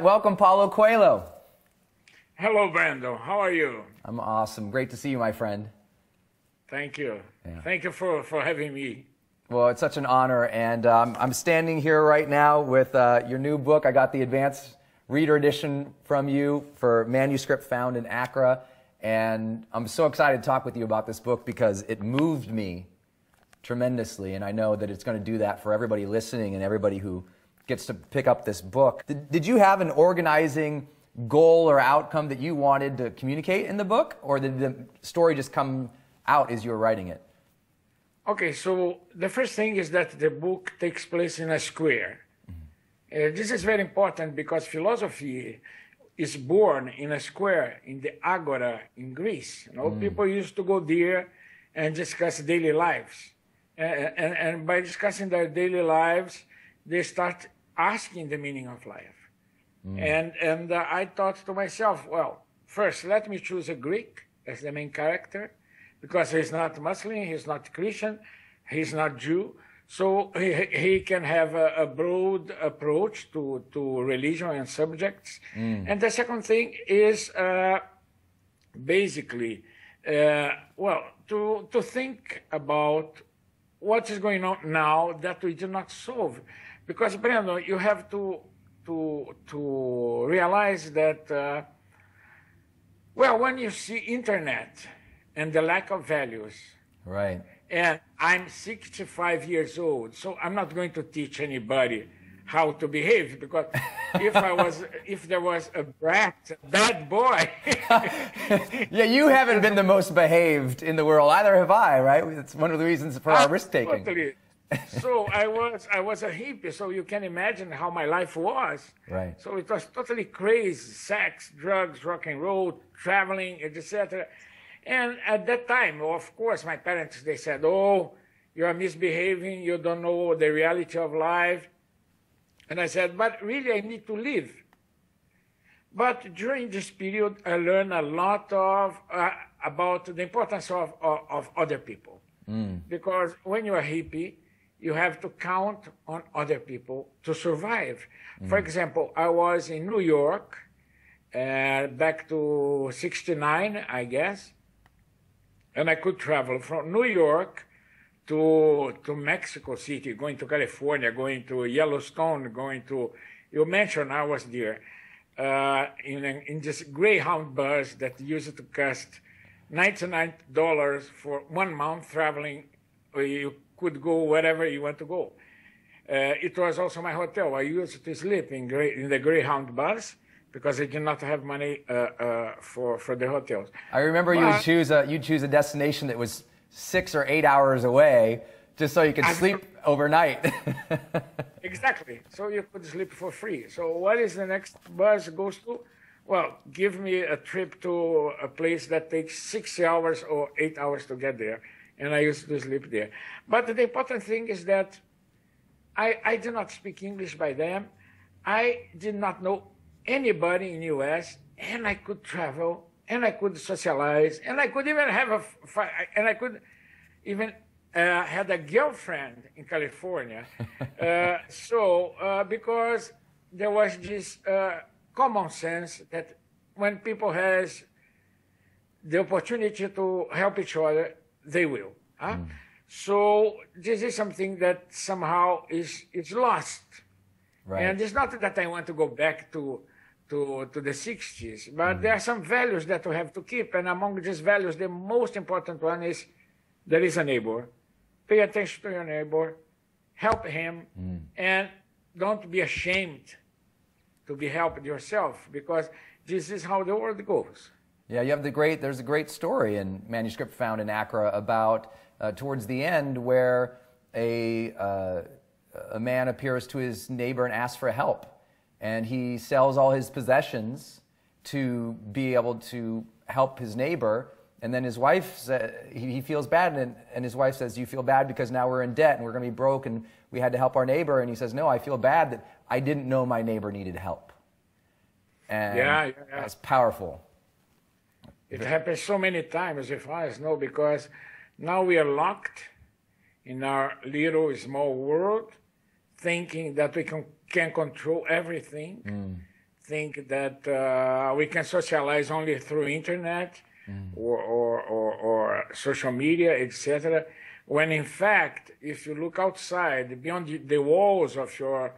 Welcome, Paulo Coelho. Hello, Brendon. How are you? I'm awesome. Great to see you, my friend. Thank you. Yeah. Thank you for having me. Well, it's such an honor, and I'm standing here right now with your new book. I got the advanced reader edition from you for Manuscript found in Accra, and I'm so excited to talk with you about this book because it moved me tremendously, and I know that it's going to do that for everybody listening and everybody who gets to pick up this book. Did you have an organizing goal or outcome that you wanted to communicate in the book, or did the story just come out as you were writing it? Okay, so the first thing is that the book takes place in a square. This is very important because philosophy is born in a square, in the Agora in Greece. People used to go there and discuss daily lives. And by discussing their daily lives, they start asking the meaning of life. And I thought to myself, well, first, let me choose a Greek as the main character, because he's not Muslim, he's not Christian, he's not Jew. So he can have a broad approach to religion and subjects. And the second thing is basically, to think about what is going on now that we did not solve. Because, Brendon, you have to realize that, when you see internet and the lack of values, right? And I'm 65 years old, so I'm not going to teach anybody how to behave, because if there was a bad boy. Yeah, you haven't been the most behaved in the world, either have I, right? It's one of the reasons for our risk-taking. Totally. So I was a hippie, so you can imagine how my life was. Right. So it was totally crazy: sex, drugs, rock and roll, traveling, etc. And at that time, of course, my parents, they said, "Oh, you're misbehaving, you don't know the reality of life." And I said, "But really, I need to live." But during this period, I learned a lot about the importance of other people. Because when you're a hippie, you have to count on other people to survive. For example, I was in New York back to '69, I guess, and I could travel from New York to Mexico City, going to California, going to Yellowstone, going to, you mentioned I was there, in this Greyhound bus that used to cost $99 for 1 month traveling. You could go wherever you want to go. It was also my hotel. I used to sleep in the Greyhound bus because I did not have money for the hotels. I remember you'd choose a destination that was 6 or 8 hours away, just so you could sleep overnight. Exactly. So you could sleep for free. So what is the next bus goes to? Well, give me a trip to a place that takes 6 hours or 8 hours to get there. And I used to sleep there. But the important thing is that I did not speak English by then. I did not know anybody in the U.S., and I could travel, and I could socialize, and I could even have had a girlfriend in California. Because there was this common sense that when people has the opportunity to help each other, they will. So this is something that somehow is lost. Right. And it's not that I want to go back to the 60s, but there are some values that we have to keep. And among these values, the most important one is there is a neighbor. Pay attention to your neighbor, help him, and don't be ashamed to be helped yourself, because this is how the world goes. Yeah, there's a great story in Manuscript Found in Accra about towards the end where a man appears to his neighbor and asks for help, and he sells all his possessions to be able to help his neighbor. And then his wife, he feels bad, and his wife says, "You feel bad because now we're in debt and we're going to be broke and we had to help our neighbor." And he says, "No, I feel bad that I didn't know my neighbor needed help." And that's powerful. It happens so many times with us, no, because now we are locked in our little small world, thinking that we can control everything, think that we can socialize only through internet or social media, etc. When in fact, if you look outside, beyond the walls of your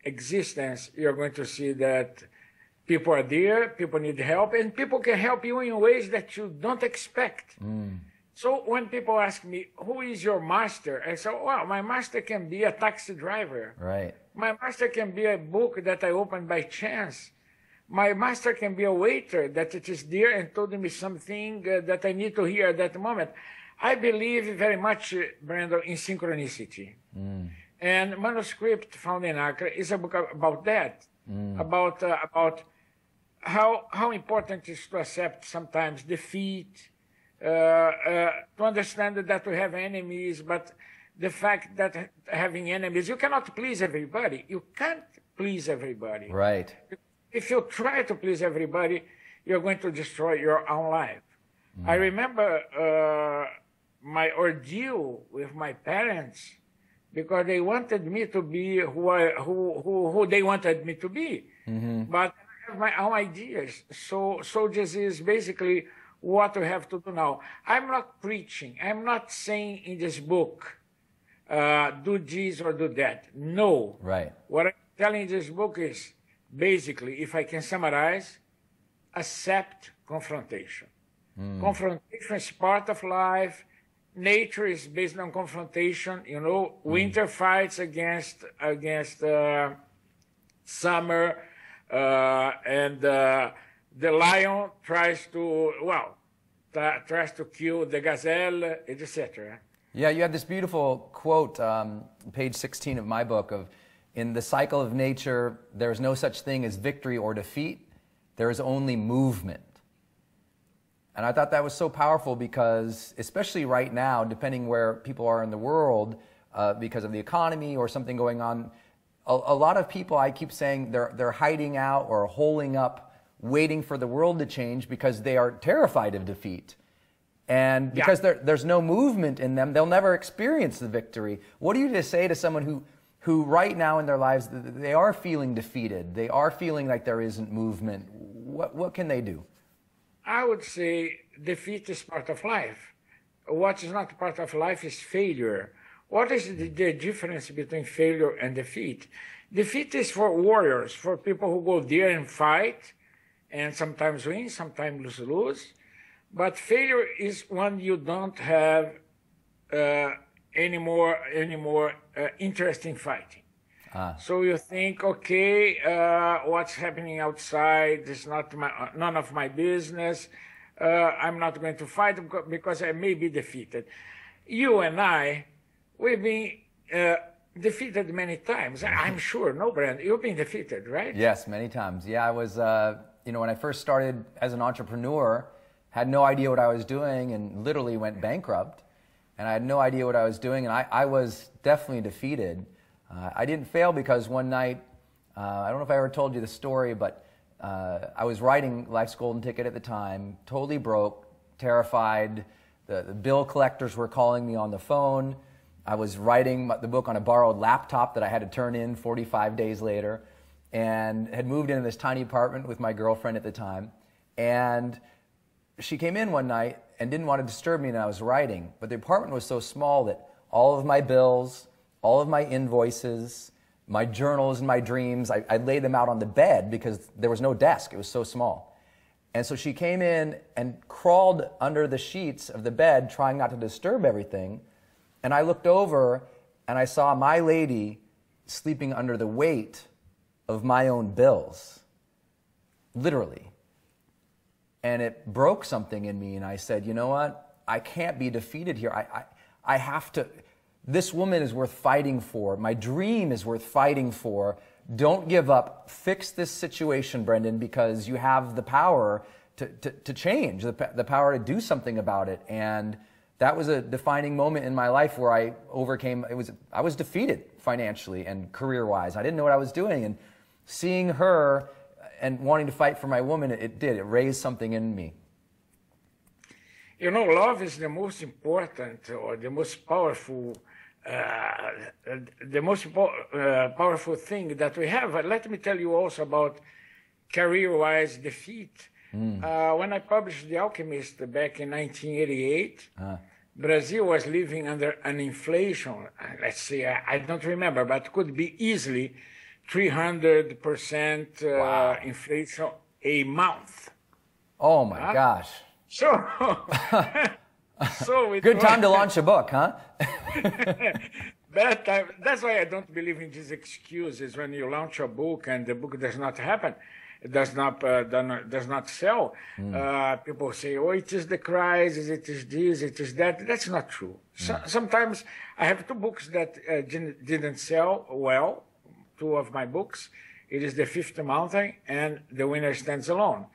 existence, you're going to see that people are there, people need help, and people can help you in ways that you don't expect. So when people ask me, who is your master? I say, well, my master can be a taxi driver. Right. My master can be a book that I opened by chance. My master can be a waiter that it is there and told me something that I need to hear at that moment. I believe very much, Brendon, in synchronicity. And Manuscript, found in Accra, is a book about that, about how important it is to accept sometimes defeat, to understand that we have enemies, but the fact that having enemies, you cannot please everybody. You can't please everybody. Right. If you try to please everybody, you're going to destroy your own life. I remember my ordeal with my parents because they wanted me to be who they wanted me to be. But I have my own ideas. So this is basically what we have to do now. I'm not preaching. I'm not saying in this book, do this or do that. No. Right. What I'm telling in this book is, basically, if I can summarize, accept confrontation. Confrontation is part of life. Nature is based on confrontation. You know, winter fights against summer, and the lion tries to kill the gazelle, etc. Yeah, you have this beautiful quote, page 16 of my book, of, in the cycle of nature, there is no such thing as victory or defeat. There is only movement. And I thought that was so powerful because, especially right now, depending where people are in the world, because of the economy or something going on, a lot of people, I keep saying, they're hiding out or holding up, waiting for the world to change because they are terrified of defeat. And because there's no movement in them, they'll never experience the victory. What do you just say to someone who right now in their lives, they are feeling defeated, they are feeling like there isn't movement? What can they do? I would say defeat is part of life. What is not part of life is failure. What is the difference between failure and defeat? Defeat is for warriors, for people who go there and fight, and sometimes win, sometimes lose. But failure is when you don't have any more interest in fighting. So you think, okay, what's happening outside is none of my business. I'm not going to fight because I may be defeated. You and I, we've been defeated many times. I'm sure, no, Brendon, you've been defeated, right? Yes, many times. Yeah, I was, when I first started as an entrepreneur, had no idea what I was doing and literally went bankrupt. And I had no idea what I was doing, and I was definitely defeated. I didn't fail because one night, I don't know if I ever told you the story, but I was writing Life's Golden Ticket at the time, totally broke, terrified. The bill collectors were calling me on the phone. I was writing the book on a borrowed laptop that I had to turn in 45 days later, and had moved into this tiny apartment with my girlfriend at the time. And she came in one night and didn't want to disturb me when I was writing, but the apartment was so small that all of my bills, all of my invoices, my journals and my dreams, I laid them out on the bed because there was no desk. It was so small. And so she came in and crawled under the sheets of the bed, trying not to disturb everything. And I looked over and I saw my lady sleeping under the weight of my own bills, literally. And it broke something in me, and I said, you know what? I can't be defeated here. I have to. This woman is worth fighting for. My dream is worth fighting for. Don't give up. Fix this situation, Brendon, because you have the power to change, the power to do something about it. And that was a defining moment in my life where I overcame. I was defeated financially and career-wise. I didn't know what I was doing. And seeing her and wanting to fight for my woman, it raised something in me. You know, love is the most important or the most powerful powerful thing that we have. Let me tell you also about career-wise defeat. When I published The Alchemist back in 1988, Brazil was living under an inflation, let's say, I don't remember, but it could be easily 300% inflation a month. Oh my gosh. So, good time to launch a book, huh? Bad time. That's why I don't believe in these excuses when you launch a book and the book does not happen. It does not sell. People say, "Oh, it is the crisis, it is this, it is that." That's not true. Sometimes I have two books that didn't sell well. Two of my books. It is The Fifth Mountain and The Winner Stands Alone.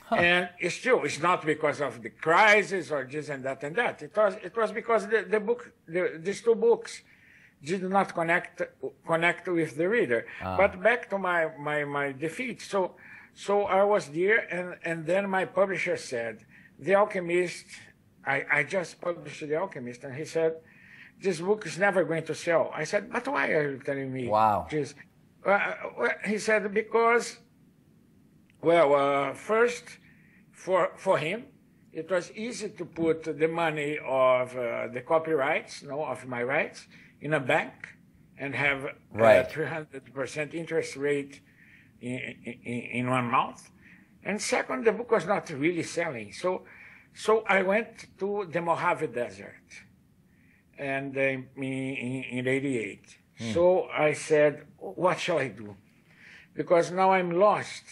And it's not because of the crisis or this and that and that. It was because these two books did not connect with the reader. But back to my defeat. So I was there, and then my publisher said, The Alchemist, I just published The Alchemist, and he said, this book is never going to sell. I said, but why are you telling me this? He said, because, first, for him, it was easy to put the money of the copyrights, of my rights, in a bank and have a 300% interest rate in 1 month. And second, the book was not really selling. So I went to the Mojave Desert and in 88. So I said, what shall I do? Because now I'm lost.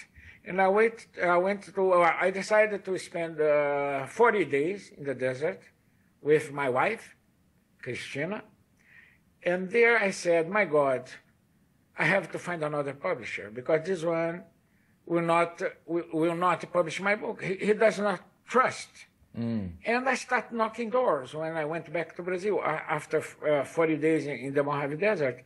And I decided to spend 40 days in the desert with my wife, Christina. And there I said, my God, I have to find another publisher because this one will not publish my book. He does not trust. And I started knocking doors when I went back to Brazil after 40 days in the Mojave Desert.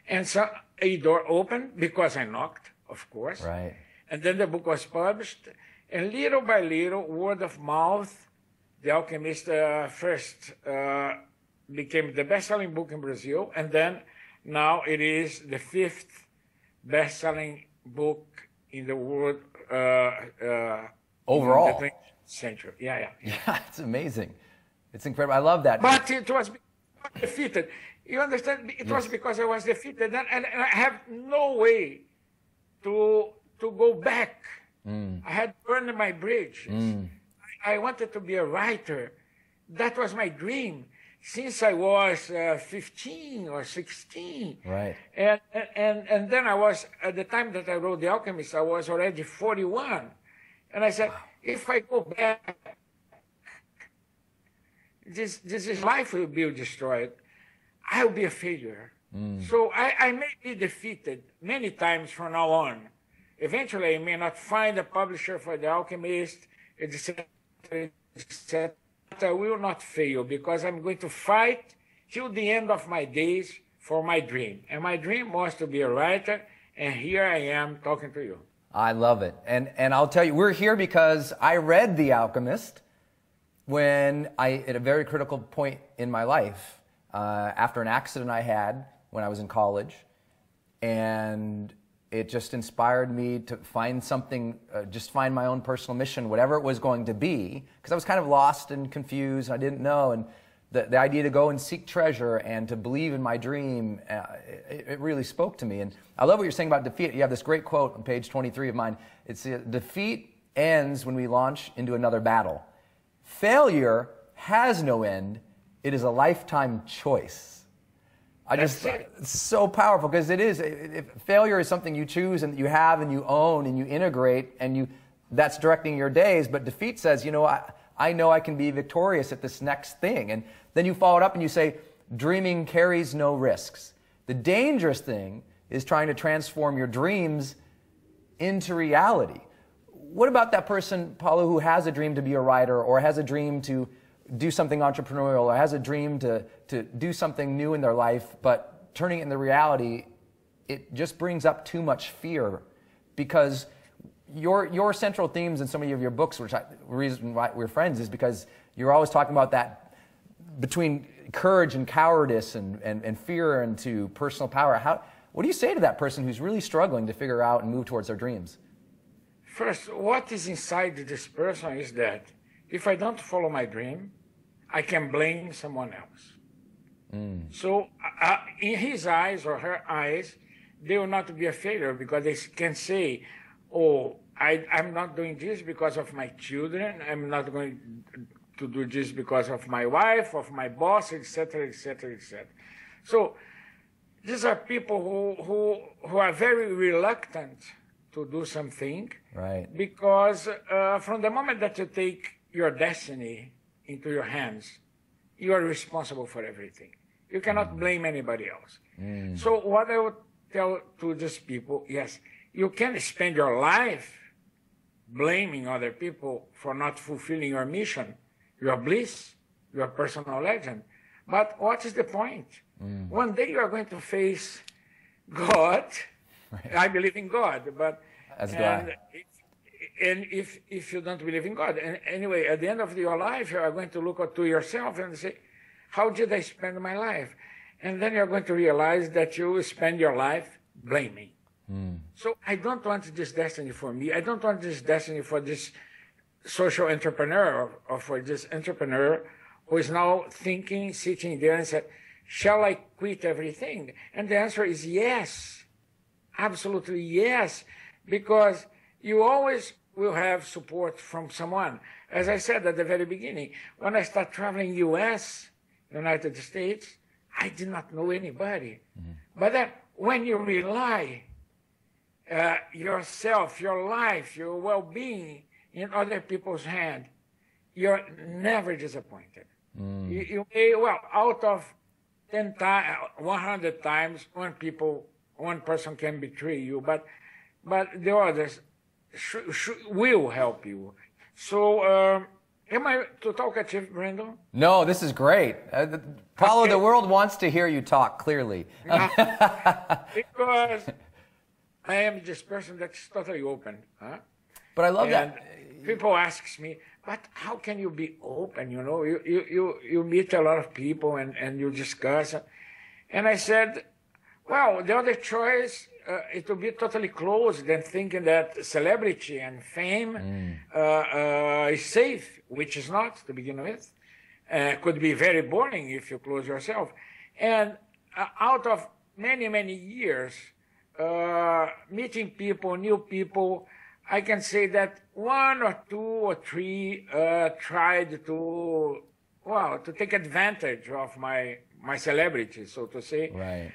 And so a door opened because I knocked, of course. Right. And then the book was published. And little by little, word of mouth, The Alchemist first became the best-selling book in Brazil. And then now it is the 5th best-selling book in the world overall. In the 20th century. Yeah, it's amazing. It's incredible. I love that. But it was defeated. You understand? It was because I was defeated, and I have no way to go back. I had burned my bridges. I wanted to be a writer. That was my dream since I was 15 or 16. Right. And then I was, at the time that I wrote The Alchemist, I was already 41. And I said, if I go back, this life will be destroyed. I'll be a failure. So I may be defeated many times from now on. Eventually, I may not find a publisher for The Alchemist, etc. I will not fail because I'm going to fight till the end of my days for my dream. And my dream was to be a writer, and here I am talking to you. I love it. And I'll tell you, we're here because I read The Alchemist at a very critical point in my life, after an accident I had when I was in college. And it just inspired me to find something, just find my own personal mission, whatever it was going to be, because I was kind of lost and confused, and I didn't know. And the idea to go and seek treasure and to believe in my dream, it really spoke to me. And I love what you're saying about defeat. You have this great quote on page 23 of mine. It's, defeat ends when we launch into another battle. Failure has no end. It is a lifetime choice. It's so powerful because it is. Failure is something you choose and you have and you own and you integrate and that's directing your days. But defeat says, I know I can be victorious at this next thing. And then you follow it up and you say, dreaming carries no risks. The dangerous thing is trying to transform your dreams into reality. What about that person, Paulo, who has a dream to be a writer or has a dream to do something entrepreneurial or has a dream to do something new in their life, but turning it into reality, it just brings up too much fear because your central themes in so many of your books, the reason why we're friends is because you're always talking about that between courage and cowardice and fear and to personal power. What do you say to that person who's really struggling to figure out and move towards their dreams? first, what is inside this person is that if I don't follow my dream, I can blame someone else. So in his eyes or her eyes, they will not be a failure because they can say, oh, I'm not doing this because of my children. I'm not going to do this because of my wife, of my boss, etc., etc., etc. So these are people who are very reluctant to do something. Right. Because from the moment that you take your destiny into your hands, you are responsible for everything. You cannot blame anybody else. So what I would tell to these people, yes, you can spend your life blaming other people for not fulfilling your mission, your bliss, your personal legend. But what is the point? One day you are going to face God. Right. I believe in God, but if you don't believe in God, and anyway, at the end of your life, you are going to look to yourself and say, how did I spend my life? And then you're going to realize that you spend your life blaming. So I don't want this destiny for me. I don't want this destiny for this social entrepreneur or for this entrepreneur who is now thinking, sitting there and said, shall I quit everything? And the answer is yes, absolutely yes, because you always will have support from someone. As I said at the very beginning, when I started traveling U.S., United States, I did not know anybody. But then when you rely yourself, your life, your well-being in other people's hands, you're never disappointed. You may, well, out of 10 times, 100 times, one person can betray you, but the others will help you. So, am I too talkative, Brendon? No, this is great. Paulo, the world wants to hear you talk clearly. Because I am this person that's totally open. Huh? But I love that. People ask me, but how can you be open? You know, you meet a lot of people and you discuss. And I said, well, the other choice, it will be totally closed than thinking that celebrity and fame is safe, which is not to begin with. Could be very boring if you close yourself. And out of many, many years, meeting people, new people, I can say that one or two or three tried to take advantage of my celebrity, so to say. Right.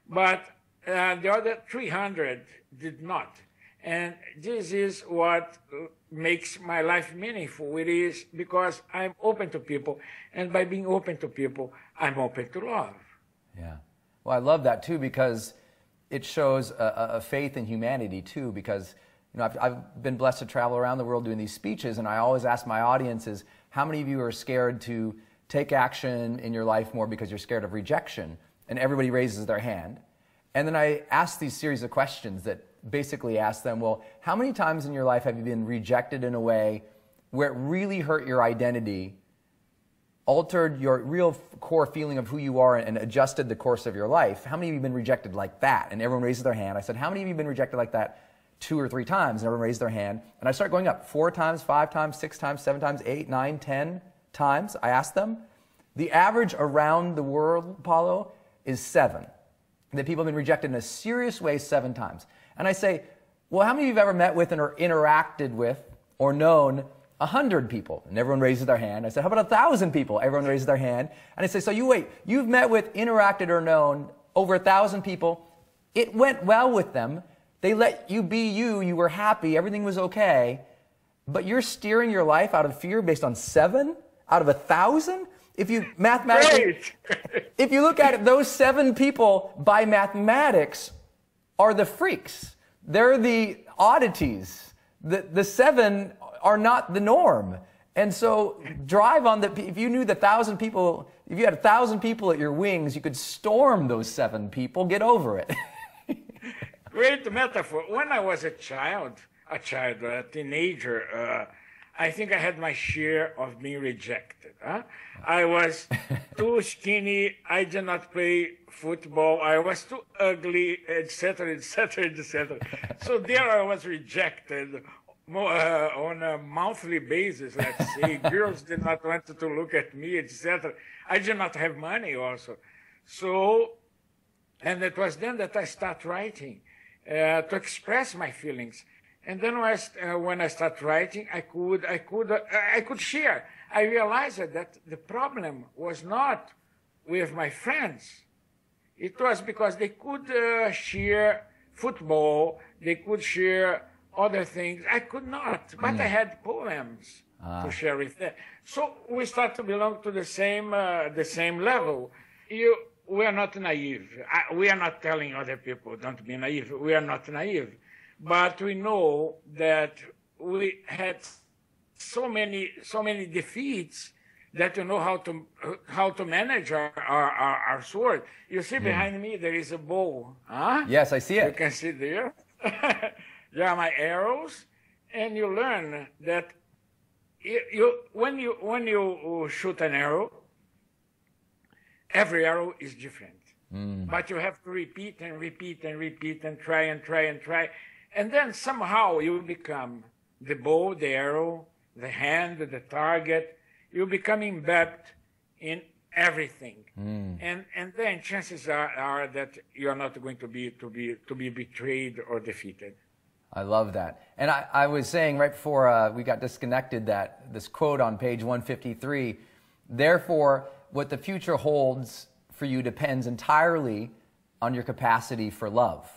But the other 300 did not. And this is what makes my life meaningful. It is because I'm open to people. And by being open to people, I'm open to love. Yeah. Well, I love that, too, because it shows a faith in humanity, too, because I've been blessed to travel around the world doing these speeches, and I always ask my audiences, how many of you are scared to take action in your life more because you're scared of rejection? And everybody raises their hand. And then I ask these series of questions that basically ask them, well, how many times in your life have you been rejected in a way where it really hurt your identity, altered your real core feeling of who you are, and adjusted the course of your life? How many of you have been rejected like that? And everyone raises their hand. I said, how many of you have been rejected like that 2 or 3 times? And everyone raised their hand. And I start going up 4 times, 5 times, 6 times, 7 times, 8, 9, 10 times. I asked them. The average around the world, Paulo, is 7. That people have been rejected in a serious way 7 times. And I say, well, how many of you have ever met with or interacted with or known 100 people? And everyone raises their hand. I said, how about 1,000 people? Everyone raises their hand. And I say, so you've met with, interacted, or known over 1,000 people. It went well with them. They let you be you. You were happy. Everything was okay. But you're steering your life out of fear based on 7 out of 1,000? If you mathematically, if you look at it, those 7 people by mathematics are the freaks. They're the oddities. The 7 are not the norm. And so drive on if you knew the 1,000 people, if you had 1,000 people at your wings, you could storm those 7 people. Get over it. Great metaphor. When I was a teenager, I think I had my share of being rejected. Huh? I was too skinny. I did not play football. I was too ugly, etc., etc., etc. So there I was rejected on a monthly basis, let's say. Girls did not want to look at me, etc. I did not have money also. So, and it was then that I started writing to express my feelings. And then when I started writing, I could share. I realized that the problem was not with my friends. It was because they could share football, they could share other things. I could not, but I had poems to share with them. So we start to belong to the same level. We are not naive. We are not telling other people, don't be naive. We are not naive. But we know that we had so many defeats that we know how to manage our sword. You see behind me there is a bow. Huh? Yes, I see it. You can see there. There are my arrows, and you learn that when you shoot an arrow, every arrow is different. But you have to repeat and repeat and repeat and try and try and try. And then somehow you become the bow, the arrow, the hand, the target. You become embedded in everything. And then chances are that you are not going to be betrayed or defeated. I love that. And I was saying right before we got disconnected that this quote on page 153, therefore, what the future holds for you depends entirely on your capacity for love.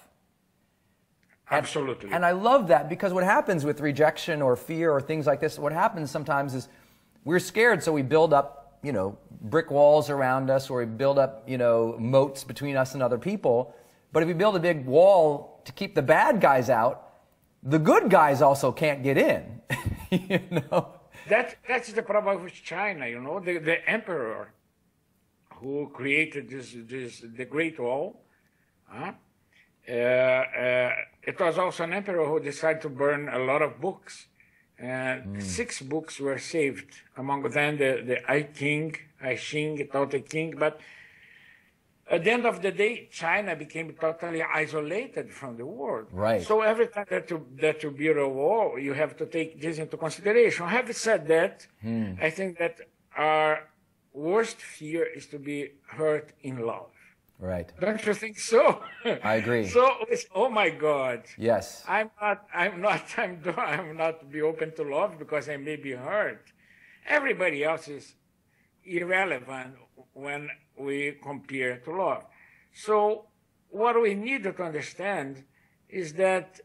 Absolutely. And I love that, because what happens with rejection or fear or things like this, what happens sometimes is we're scared, so we build up, brick walls around us, or we build up, moats between us and other people. But if we build a big wall to keep the bad guys out, the good guys also can't get in. That's the problem with China, the emperor who created the Great Wall. It was also an emperor who decided to burn a lot of books. 6 books were saved, among them the I Ching, Tao Te Ching. But at the end of the day, China became totally isolated from the world. Right. So every time that you build a wall, you have to take this into consideration. Having said that, I think that our worst fear is to be hurt in love. Right. Don't you think so? I agree. So it's, oh my God. Yes. I'm not be open to love because I may be hurt. Everybody else is irrelevant when we compare to love. So what we need to understand is that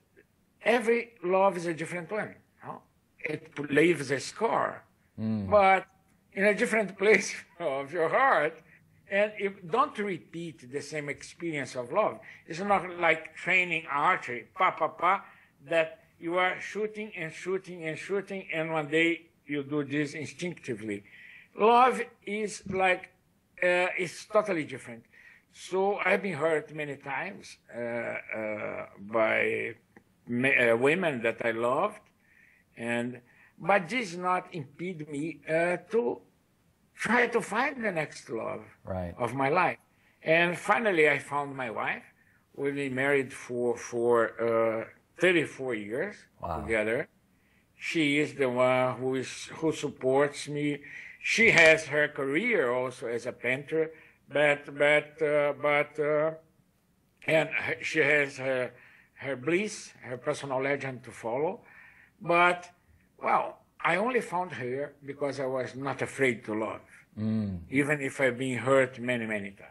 every love is a different one. It leaves a scar, but in a different place of your heart. And don't repeat the same experience of love. It's not like training archery, that you are shooting and shooting and shooting, and one day you do this instinctively. Love is like, it's totally different. So I've been hurt many times by women that I loved, but this does not impede me to try to find the next love of my life. And finally, I found my wife. We've been married for 34 years together. She is the one who supports me. She has her career also as a painter, and she has her bliss, her personal legend to follow. But, well, I only found her because I was not afraid to love, even if I've been hurt many, many times.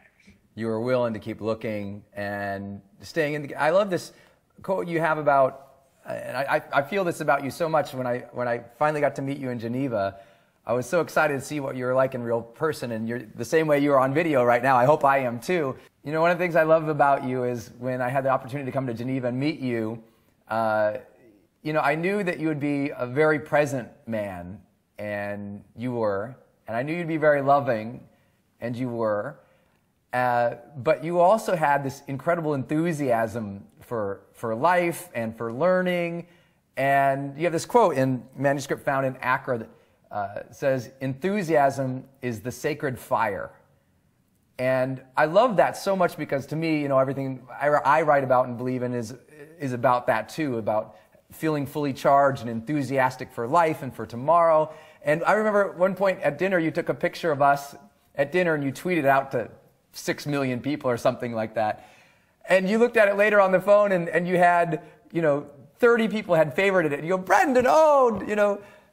You were willing to keep looking and staying in the... I love this quote you have about, and I feel this about you so much. When I finally got to meet you in Geneva, I was so excited to see what you were like in real person, and you're the same way you are on video right now. I hope I am too. One of the things I love about you is when I had the opportunity to come to Geneva and meet you, I knew that you would be a very present man, and you were. And I knew you'd be very loving, and you were. But you also had this incredible enthusiasm for life and for learning. And you have this quote in Manuscript found in Accra that says, "Enthusiasm is the sacred fire." And I love that so much because to me, everything I write about and believe in is about that too, about feeling fully charged and enthusiastic for life and for tomorrow. And I remember at one point at dinner, you took a picture of us at dinner and you tweeted it out to 6 million people or something like that. And you looked at it later on the phone and you had, 30 people had favorited it. And you go, "Brendon,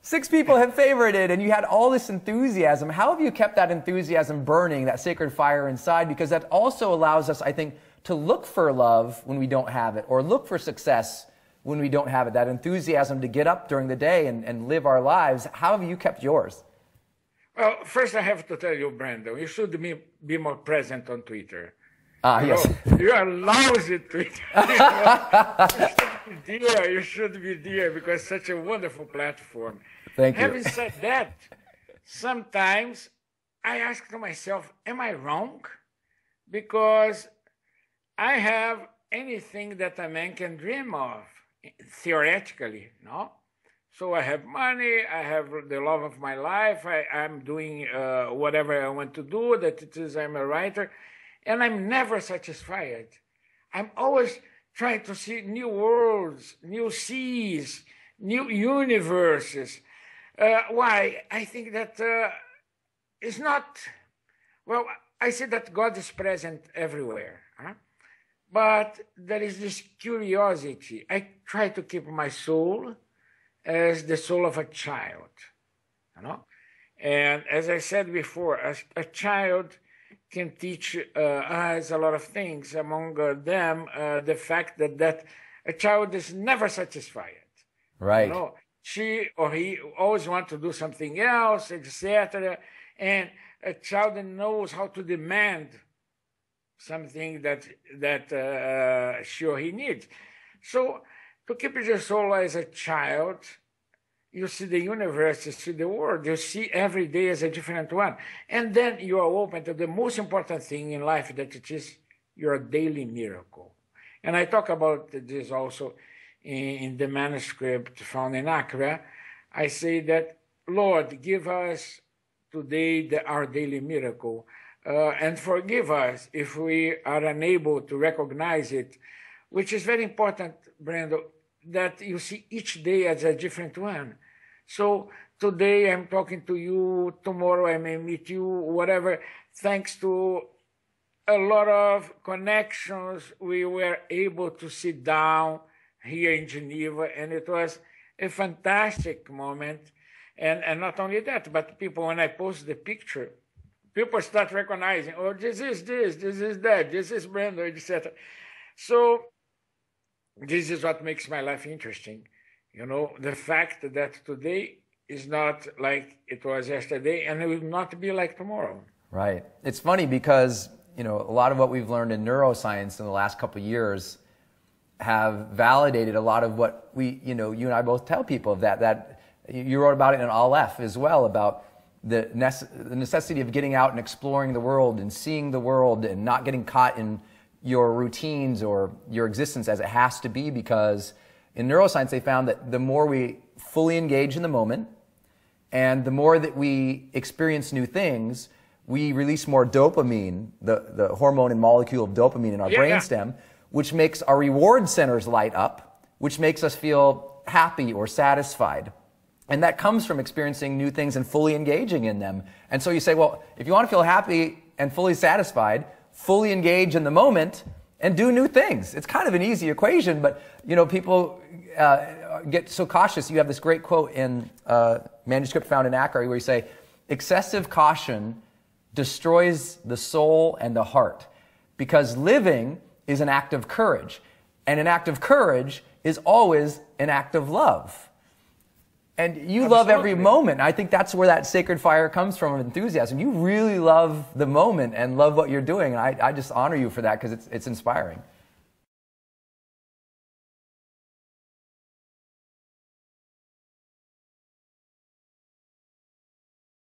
6 people have favorited," and you had all this enthusiasm. How have you kept that enthusiasm burning, that sacred fire inside? Because that also allows us, I think, to look for love when we don't have it, or look for success when we don't have it, that enthusiasm to get up during the day and live our lives. How have you kept yours? Well, first I have to tell you, Brendon, you should be more present on Twitter. Yes. You are lousy at Twitter. You should be there because it's such a wonderful platform. Thank you. Having said that, sometimes I ask to myself, am I wrong? Because I have anything that a man can dream of, theoretically, no? So I have money, I have the love of my life, I'm doing whatever I want to do, that it is I'm a writer, and I'm never satisfied. I'm always trying to see new worlds, new seas, new universes. Why? I think that it's not, well, I say that God is present everywhere, huh? But there is this curiosity. I try to keep my soul as the soul of a child, And as I said before, a child can teach us a lot of things. Among them, the fact that a child is never satisfied. Right. She or he always want to do something else, etc. And a child knows how to demand something that she or he needs. So to keep your soul as a child, you see the universe, you see the world, you see every day as a different one. And then you are open to the most important thing in life, that it is your daily miracle. And I talk about this also in the manuscript found in Accra. I say that, Lord, give us today our daily miracle. And forgive us if we are unable to recognize it, which is very important, Brendon, that you see each day as a different one. So today I'm talking to you, tomorrow I may meet you, whatever. Thanks to a lot of connections, we were able to sit down here in Geneva, and it was a fantastic moment. And not only that, but people, when I post the picture, people start recognizing, oh, this is that, this is Brendon, etc. So this is what makes my life interesting. The fact that today is not like it was yesterday, and it will not be like tomorrow. Right. It's funny because, a lot of what we've learned in neuroscience in the last couple of years have validated a lot of what we, you and I both tell people of that you wrote about it in Aleph as well, about the necessity of getting out and exploring the world and seeing the world and not getting caught in your routines or your existence as it has to be, because in neuroscience they found that the more we fully engage in the moment and the more that we experience new things, we release more dopamine, the hormone and molecule of dopamine in our brainstem, which makes our reward centers light up, which makes us feel happy or satisfied. And that comes from experiencing new things and fully engaging in them. And so you say, well, if you want to feel happy and fully satisfied, fully engage in the moment and do new things. It's kind of an easy equation, but people get so cautious. You have this great quote in Manuscript found in Accra where you say, "Excessive caution destroys the soul and the heart, because living is an act of courage, and an act of courage is always an act of love." And you love every moment. I think that's where that sacred fire comes from, enthusiasm. You really love the moment and love what you're doing. And I just honor you for that, because it's inspiring.